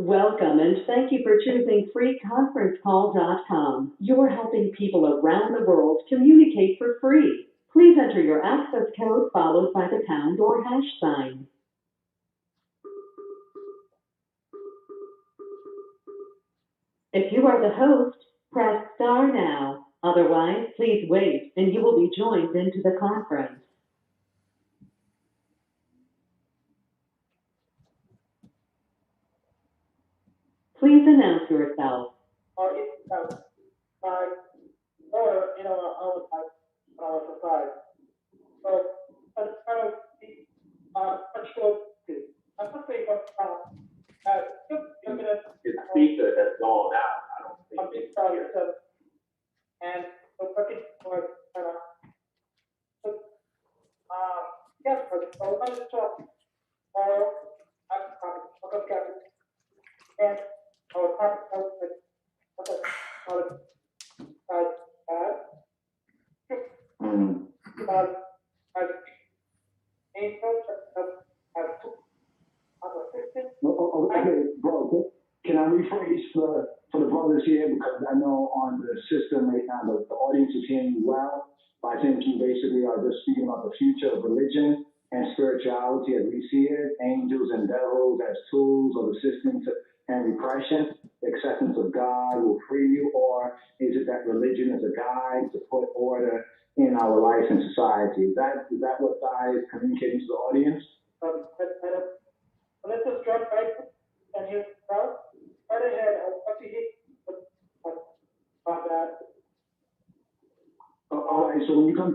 Welcome and thank you for choosing freeconferencecall.com. You're helping people around the world communicate for free. Please enter your access code followed by the pound or hash sign. If you are the host, press star now. Otherwise, please wait and you will be joined into the conference. Please announce yourself. Uh, I was like, surprised. So, it's kind of the, particular, I'm just saying, you're gonna, His speaker has gone out. I don't think I'm it's just sorry, here. and so, looking for, so, yes, but, so, I'm just talking, or, okay, and, our topic, okay, uh, uh, as angels, as two, as assistants. Okay, bro, can I rephrase for the brothers here? Because I know on the system right now, the audience is hearing you well. But I think you basically are just speaking about the future of religion and spirituality as we see it, angels and devils as tools of assistance and repression. The acceptance of God will free you, or is it that religion is a guide to put order in our life and society? Is that what God is communicating to the audience? Let's just jump right and you start right ahead. What you hit on that. All right. So when you come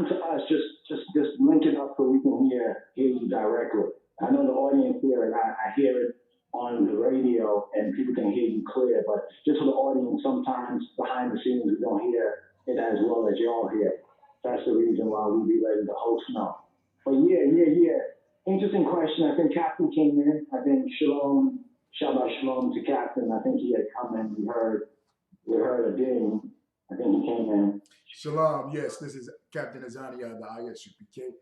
to us, just link it up so we can hear you directly. I know the audience here, and I hear it on the radio, and people can hear you clear. But just for the audience, sometimes behind the scenes we don't hear it as well as y'all hear. That's the reason why we be letting the host know. But yeah. Interesting question. I think Captain came in. I think Shalom, Shabbat Shalom to Captain. I think he had come in. We heard a ding. I think he came in. Shalom, yes, this is Captain Azania of the ISUPK,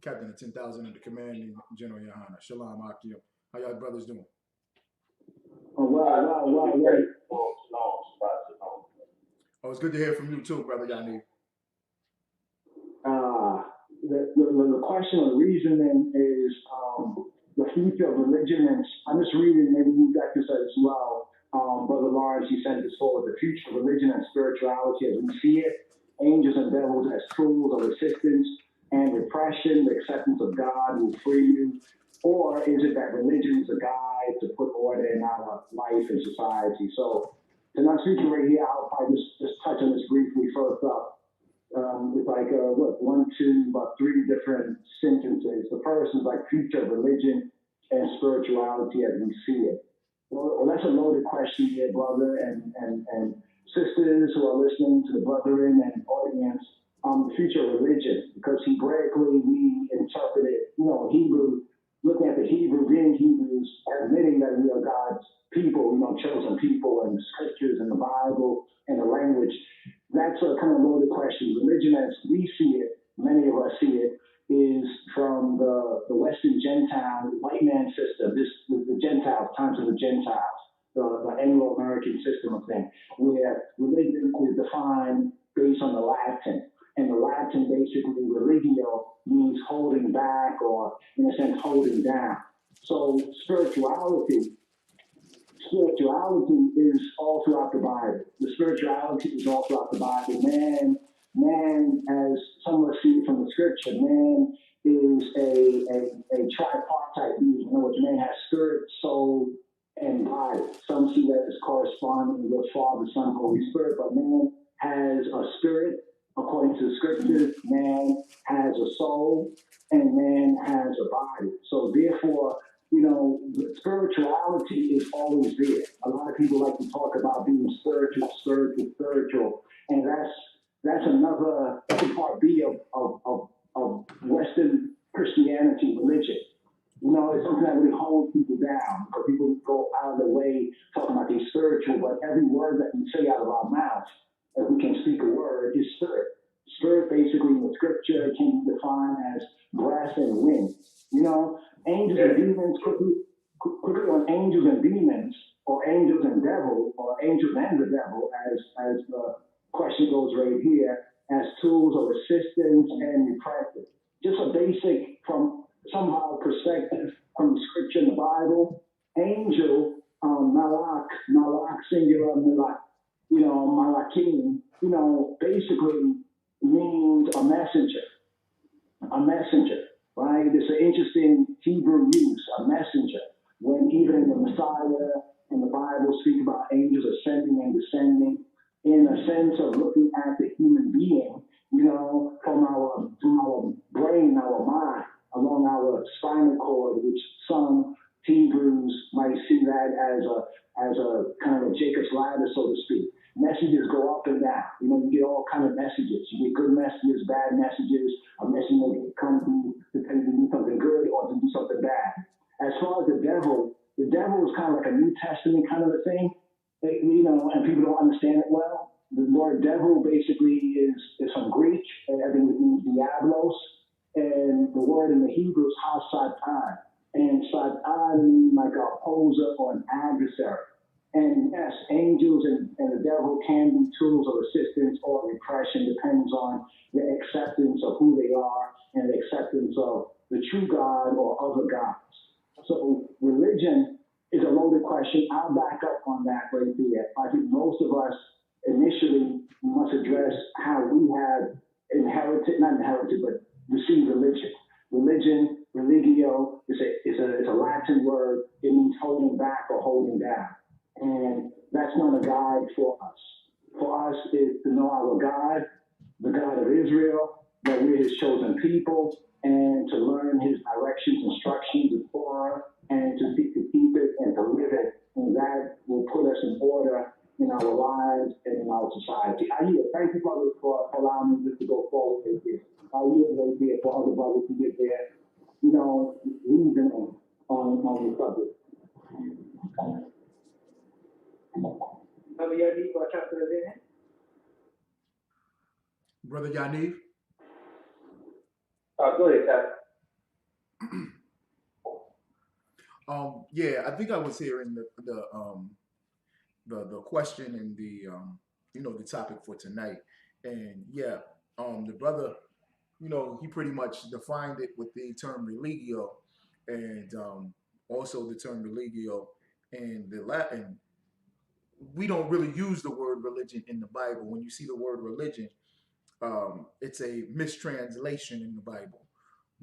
Captain of 10,000 under commanding General Yohana. Shalom, Akim. How y'all brothers doing? Oh, wow. Oh, it's good to hear from you too, brother Yaniv. The question or the reasoning is the future of religion, and I'm just reading, maybe you got this as well. Brother Lawrence, he sent this forward, the future of religion and spirituality as we see it, angels and devils as tools of assistance and repression, the acceptance of God will free you, or is it that religion is a guide to put order in our life and society? So, tonight's speaking right here, I'll probably just touch on this briefly first up. It's like, about three different sentences. The first is like future of religion and spirituality as we see it. Well, that's a loaded question here, brother and sisters who are listening to the brethren and audience. The future of religion, because Hebraically we interpret it, Hebrew, looking at the Hebrew, being Hebrews, admitting that we are God's people, chosen people, and the scriptures and the Bible and the language. That's a kind of loaded question. Religion, as we see it, many of us see it, is from the Western Gentile white man system. The Gentiles, times of the Gentiles, the Anglo-American system of things, where religion is defined based on the Latin, and the Latin basically religio means holding back, or in a sense holding down. So spirituality is all throughout the Bible. The spirituality is all throughout the Bible. Man, as some of us see from the scripture, man is a tripartite being. In other words, man has spirit, soul, and body. Some see that as corresponding with Father, Son, Holy Spirit, but man has a spirit, according to the scriptures. Man has a soul, and man has a body. So therefore, spirituality is always there. A lot of people like to talk about being spiritual, and that's a part B of Western Christianity religion. It's something that really holds people down, because people go out of their way talking about they're spiritual, but every word that we say out of our mouth, if we can speak a word, is spirit. Spirit, basically, in the scripture, can be defined as breath and wind. Angels and demons could be. quickly on angels and demons, or angels and devil, or angels and the devil, as the question goes right here, as tools of assistance and repression. Just a basic from somehow perspective from the scripture in the Bible. Angel, malak singular, malak, malakim, basically means a messenger, right? It's an interesting Hebrew use, a messenger. When even the Messiah and the Bible speak about angels ascending and descending, in a sense of looking at the human being, from our brain, our mind, along our spinal cord, which some Hebrews might see that as a kind of a Jacob's ladder, so to speak. Messages go up and down. You get all kind of messages. You get good messages, bad messages. A message may come to tell you to do something good or to do something bad. As far as the devil is kind of like a New Testament kind of a thing, and people don't understand it well. The word devil basically is from Greek, and I think it means diablos, and the word in the Hebrew is ha-satan, and satan means like an opposer or an adversary. And yes, angels and the devil can be tools of assistance or repression, depends on the acceptance of who they are and the acceptance of the true God or other gods. So religion is a loaded question. I'll back up on that right there. I think most of us initially must address how we have not inherited, but received religion. Religion, religio, is a Latin word. It means holding back or holding down. And that's not a guide for us. For us is to know our God, the God of Israel, that we're his chosen people, and to learn his directions, instructions, the Torah, and to seek to keep it and to live it. And that will put us in order in our lives and in our society. Thank you, brother, for allowing me to go forward with this. I yield right there for other brothers to get their, reasoning on the subject. Brother Yadi, watch out for the event. Brother Yaniv? Go ahead, Captain. Yeah, I think I was hearing the question and the the topic for tonight, and yeah, the brother, he pretty much defined it with the term religio, and also the term religio in the Latin. We don't really use the word religion in the Bible. When you see the word religion, it's a mistranslation in the Bible.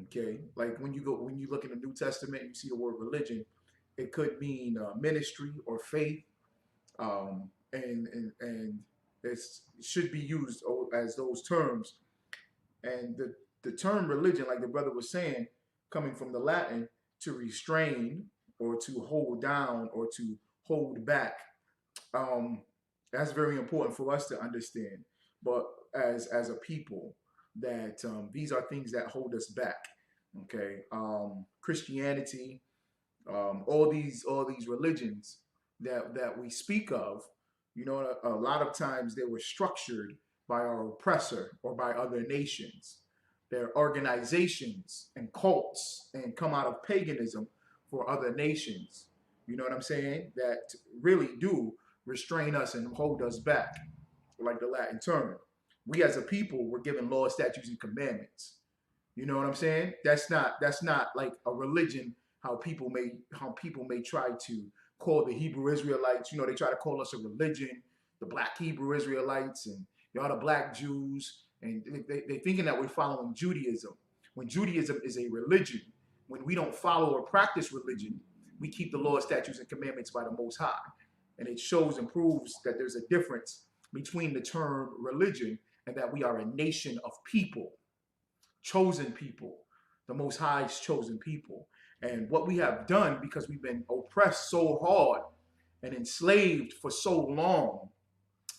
Okay, like when you look in the New Testament, you see the word religion. It could mean ministry or faith, and it should be used as those terms. And the term religion, like the brother was saying, coming from the Latin, to restrain or to hold down or to hold back. That's very important for us to understand. But as a people, that these are things that hold us back. Okay, Christianity, all these religions that we speak of, a lot of times they were structured by our oppressor or by other nations. They're organizations and cults and come out of paganism for other nations. You know what I'm saying? That really do restrain us and hold us back, like the Latin term. We as a people were given laws, statutes, and commandments. You know what I'm saying? That's not like a religion. How people may try to call the Hebrew Israelites. They try to call us a religion, the Black Hebrew Israelites, and y'all the Black Jews, and they're thinking that we're following Judaism. When Judaism is a religion, when we don't follow or practice religion, we keep the laws, statutes, and commandments by the Most High. And it shows and proves that there's a difference between the term religion and that we are a nation of people, chosen people, the Most High's chosen people. And what we have done, because we've been oppressed so hard and enslaved for so long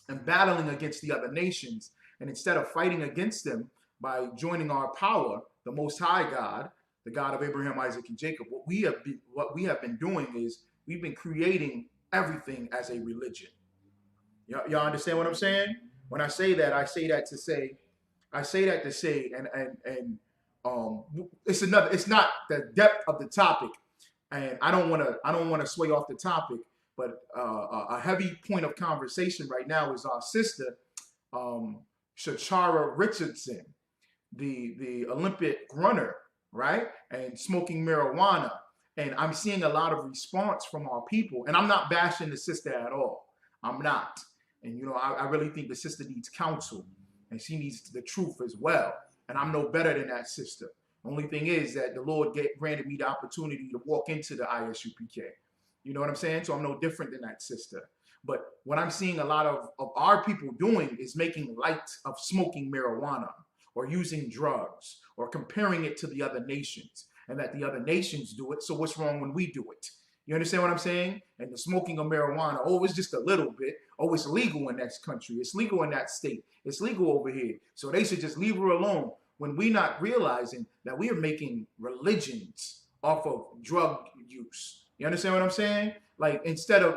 and battling against the other nations, and instead of fighting against them by joining our power, the Most High God, the God of Abraham, Isaac, and Jacob, what we have been doing is we've been creating everything as a religion. Y'all understand what I'm saying? When I say that, I say that to say, and it's not the depth of the topic and I don't want to sway off the topic, but a heavy point of conversation right now is our sister, Shachara Richardson, the Olympic runner, right? And smoking marijuana. And I'm seeing a lot of response from our people. And I'm not bashing the sister at all. I'm not. And, you know, I really think the sister needs counsel. And she needs the truth as well. And I'm no better than that sister. Only thing is that the Lord granted me the opportunity to walk into the ISUPK. You know what I'm saying? So I'm no different than that sister. But what I'm seeing a lot of our people doing is making light of smoking marijuana or using drugs or comparing it to the other nations, and that the other nations do it. So what's wrong when we do it? You understand what I'm saying? And the smoking of marijuana, oh, it's just a little bit. Oh, it's legal in that country. It's legal in that state. It's legal over here. So they should just leave her alone, when we're not realizing that we are making religions off of drug use. You understand what I'm saying? Like instead of,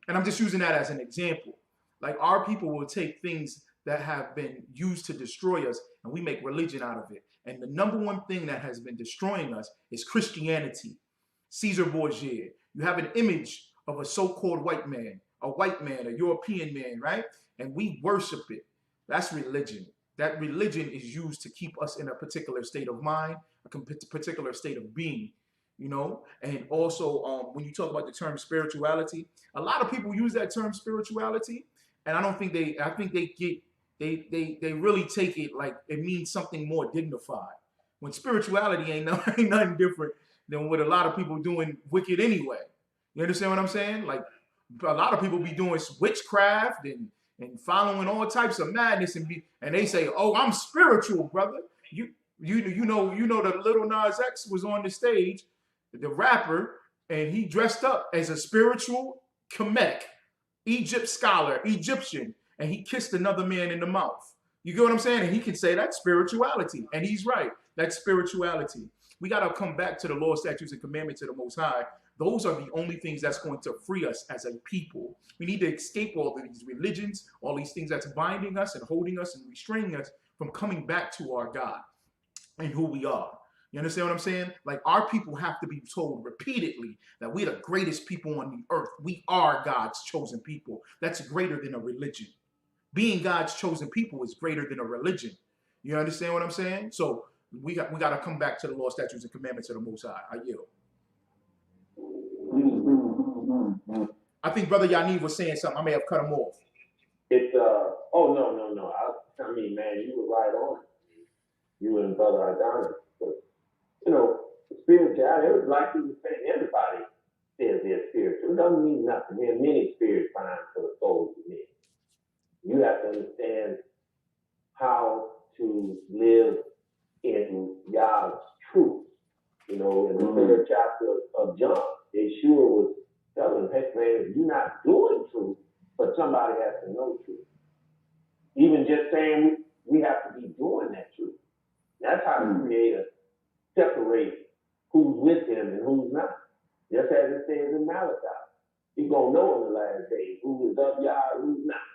and I'm just using that as an example. Like our people will take things that have been used to destroy us and we make religion out of it. And the number one thing that has been destroying us is Christianity. Caesar Borgia. You have an image of a so-called white man, a European man, right? And we worship it. That's religion. That religion is used to keep us in a particular state of mind, a particular state of being, you know? And also, when you talk about the term spirituality, a lot of people use that term spirituality, and I think they really take it like it means something more dignified. When spirituality ain't nothing different than what a lot of people doing wicked anyway. You understand what I'm saying? Like a lot of people be doing witchcraft and following all types of madness and they say, "Oh, I'm spiritual, brother." You know that Little Nas X was on the stage, the rapper, and he dressed up as a spiritual Kemet, Egyptian, and he kissed another man in the mouth. You get what I'm saying? And he can say that's spirituality, and he's right. That's spirituality. We got to come back to the law, statutes, and commandments of the Most High. Those are the only things that's going to free us as a people. We need to escape all of these religions, all these things that's binding us and holding us and restraining us from coming back to our God and who we are. You understand what I'm saying? Like our people have to be told repeatedly that we're the greatest people on the earth. We are God's chosen people. That's greater than a religion. Being God's chosen people is greater than a religion. You understand what I'm saying? So we got to come back to the law, statutes, and commandments of the Most High. I yield. I think Brother Yaniv was saying something. I may have cut him off. It's oh no. I mean, man, you were right on. You and Brother Adonis. But you know, spirituality, it was like you were saying, everybody says they're spiritual. It doesn't mean nothing. There are many spirits found for the souls of men. You have to understand how to live in God's truth. You know, in the third chapter of John, Yeshua was telling, hey man, you're not doing truth, but somebody has to know truth. Even just saying we have to be doing that truth. That's how the Creator separates who's with him and who's not. Just as it says in Malachi. You're going to know in the last days who is of Yah and who's not.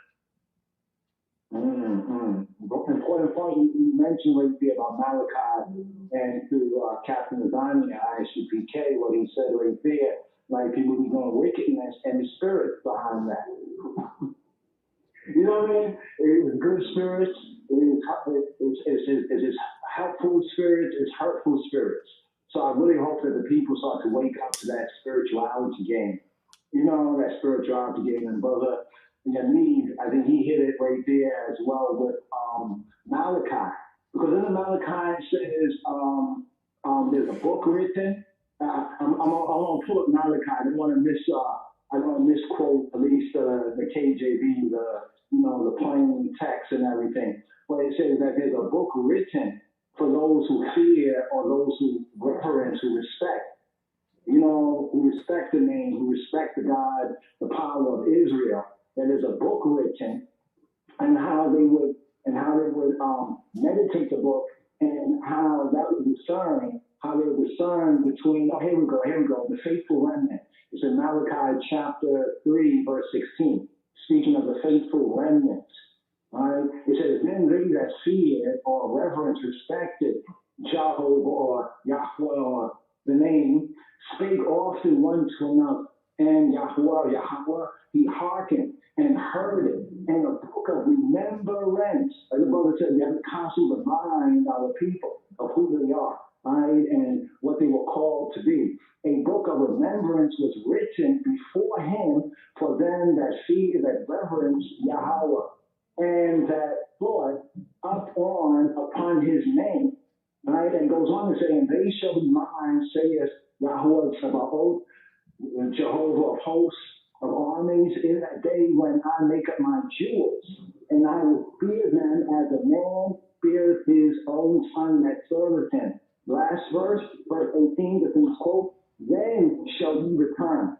Important point you mentioned right there about Malachi and to Captain Azani at ISUPK, what he said right there, like people be doing wickedness and the spirit behind that. You know what I mean? It's good spirits, it's helpful spirits, it's hurtful spirits. So I really hope that the people start to wake up to that spirituality game. You know, that spirituality game. And Brother Yaniv, I think he hit it right there as well with Malachi. Because in the Malachi it says there's a book written. I'm gonna pull up Malachi. I don't want to misquote at least the KJV, the plain text and everything. But it says that there's a book written for those who fear or those who reverence, who respect. You know, who respect the name, who respect the God, the power of Israel. There is a book written, and how they would meditate the book, and how that would discern, between. Oh, here we go. The faithful remnant. It's in Malachi chapter 3, verse 16. Speaking of the faithful remnant, right? It says, "Then they that feared or reverence, respected Jehovah or Yahweh or the name, spake often one to another. And Yahweh, he hearkened and heard it. And a book of remembrance, like the brother said, we have to constantly remind our people of who they are, right? And what they were called to be. A book of remembrance was written before him for them that fear, that reverence Yahweh, and that thought upon his name, right? And goes on to say, and they shall be mine, saith Yahweh Sabaoth, Jehovah of hosts, of armies, in that day when I make up my jewels, and I will fear them as a man fears his own son that serveth him. Last verse 18, the things quote, then shall ye return.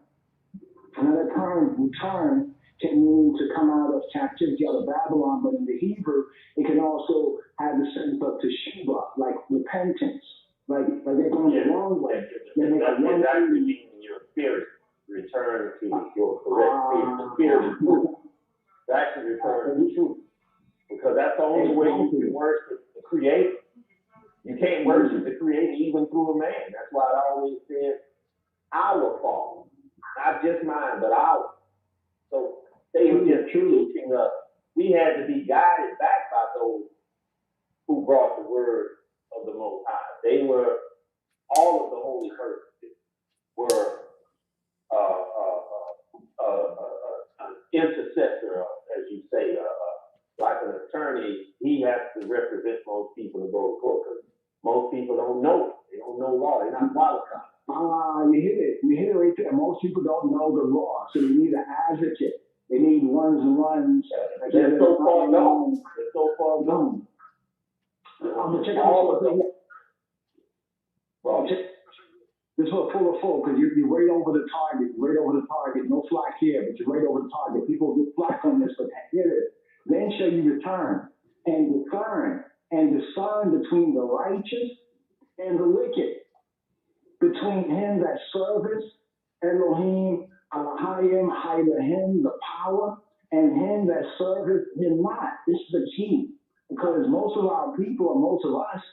Another term, return, can mean to come out of captivity out of Babylon, but in the Hebrew, it can also have the sense of teshuvah, like repentance, like they're going the wrong way. That's actually meaning your spirit return to your correct spirit. The spirit is truth. It's actually return to truth. Because that's the only way you can worship the Creator. You can't worship the Creator even through a man. That's why it always says our fault. Not just mine, but ours. So they were just teaching us. We had to be guided back by those who brought the word of the Most High. They were, all of the holy persons were an intercessor, as you say, like an attorney. He has to represent most people to go to court because most people don't know. They don't know law. They're not qualified. You hit it. You hit it right there. Most people don't know the law, so you need an advocate. They need ones and ones. They're so far gone. They're so far gone. Check out this was full because you're right over the target. Right over the target. No flack here, but you're right over the target. People get flack on this, but hit it. Then shall you return and discern between the righteous and the wicked, between him that serveth Elohim, Elohim, him, the power, and him that serveth him not. This is the key, because most of our people and most of us,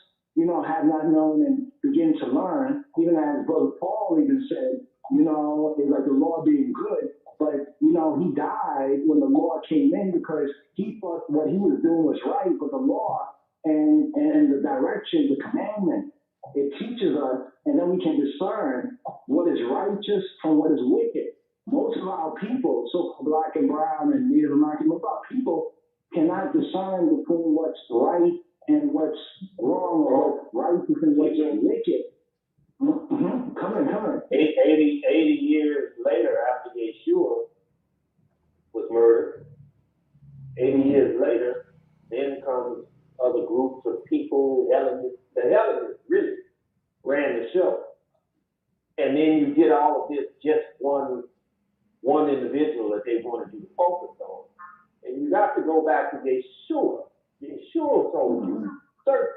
have not known and begin to learn, even as Brother Paul even said, it's like the law being good, but, he died when the law came in because he thought what he was doing was right, but the law and the direction, the commandment, it teaches us, and then we can discern what is righteous from what is wicked. Most of our people, so black and brown and Native American, most of our people cannot discern between what's right and what's wrong, or what's righteous and what's wicked. Come in. 80 years later, after Yeshua was murdered, 80 years later, then comes other groups of people, Hellenists. The Hellenists really ran the show. And then you get all of this, just one individual that they wanted you to focus on. And you got to go back to Yeshua. Yeshua told you, search